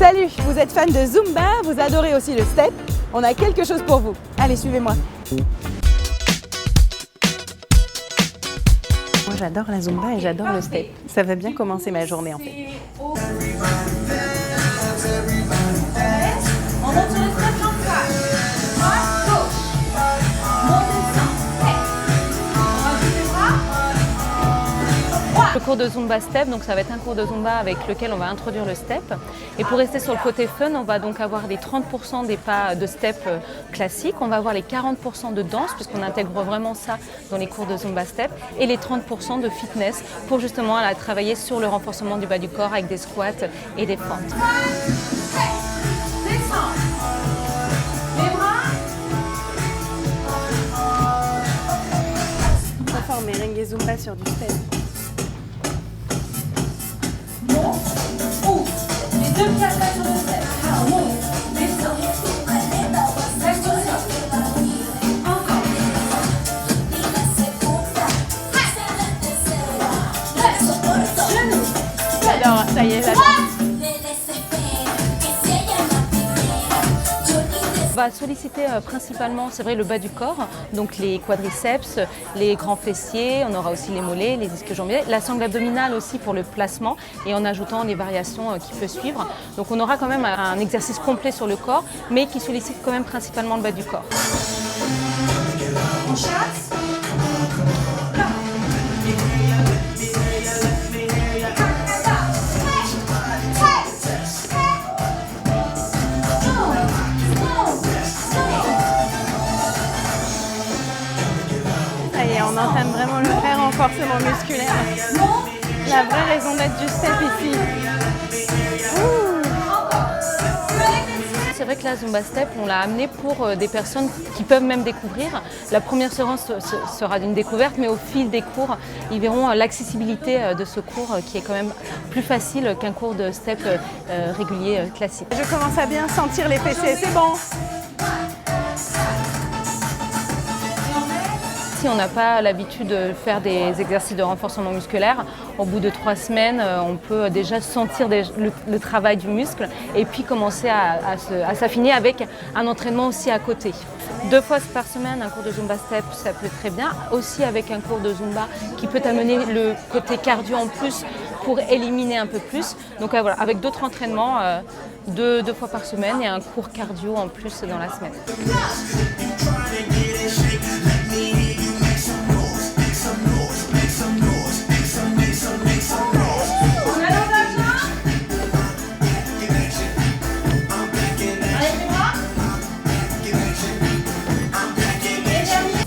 Salut, vous êtes fan de Zumba, vous adorez aussi le step. On a quelque chose pour vous. Allez, suivez-moi. Moi, j'adore la Zumba et j'adore le step. Ça va bien commencer ma journée en fait. On monte sur le step, jambe droite. Droite, gauche. On descend. On rajoute les bras. Le cours de Zumba Step, donc ça va être un cours de Zumba avec lequel on va introduire le step. Et pour rester sur le côté fun, on va donc avoir les 30% des pas de step classiques, on va avoir les 40% de danse, puisqu'on intègre vraiment ça dans les cours de Zumba Step, et les 30% de fitness pour justement travailler sur le renforcement du bas du corps avec des squats et des fentes. Descends. Les bras. Très fort, merengue et Zumba sur du step. Monte. Ouvre. Les deux pieds à plat sur le step. Alors, monte. Descends. Reste au sol. Encore. Reste. Genou. J'adore, ça y est, j'adore. On va solliciter principalement, c'est vrai, le bas du corps, donc les quadriceps, les grands fessiers, on aura aussi les mollets, les disques jambiers, la sangle abdominale aussi pour le placement et en ajoutant les variations qui peuvent suivre. Donc on aura quand même un exercice complet sur le corps, mais qui sollicite quand même principalement le bas du corps. On chasse. Ça y est, on entame vraiment le vrai renforcement musculaire. La vraie raison d'être du step ici. C'est vrai que la Zumba Step, on l'a amené pour des personnes qui peuvent même découvrir. La première séance sera d'une découverte, mais au fil des cours, ils verront l'accessibilité de ce cours qui est quand même plus facile qu'un cours de step régulier classique. Je commence à bien sentir les fessiers, c'est bon. Si on n'a pas l'habitude de faire des exercices de renforcement musculaire, au bout de 3 semaines, on peut déjà sentir le travail du muscle et puis commencer à s'affiner avec un entraînement aussi à côté. 2 fois par semaine, un cours de Zumba Step, ça peut être très bien. Aussi avec un cours de Zumba qui peut amener le côté cardio en plus pour éliminer un peu plus. Donc voilà, avec d'autres entraînements, 2 fois par semaine et un cours cardio en plus dans la semaine.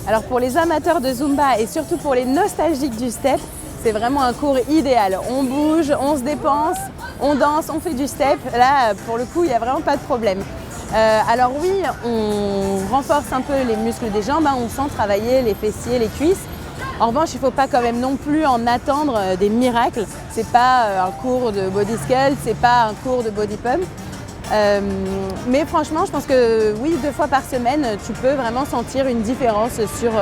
Alors pour les amateurs de Zumba et surtout pour les nostalgiques du step, c'est vraiment un cours idéal. On bouge, on se dépense, on danse, on fait du step. Là, pour le coup, il n'y a vraiment pas de problème. Alors oui, on renforce un peu les muscles des jambes, on sent travailler les fessiers, les cuisses. En revanche, il ne faut pas quand même non plus en attendre des miracles. Ce n'est pas un cours de body sculpt, ce n'est pas un cours de body pump. Mais franchement, je pense que oui, 2 fois par semaine, tu peux vraiment sentir une différence sur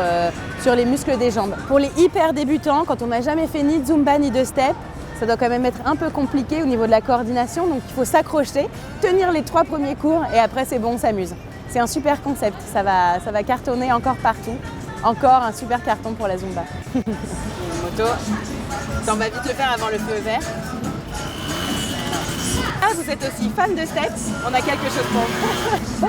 les muscles des jambes. Pour les hyper débutants, quand on n'a jamais fait ni de Zumba ni de step, ça doit quand même être un peu compliqué au niveau de la coordination, donc il faut s'accrocher, tenir les 3 premiers cours et après c'est bon, on s'amuse. C'est un super concept, ça va cartonner encore partout. Encore un super carton pour la Zumba. Moto, on va vite le faire avant le feu vert. Ah, vous êtes aussi fan de step, on a quelque chose pour vous.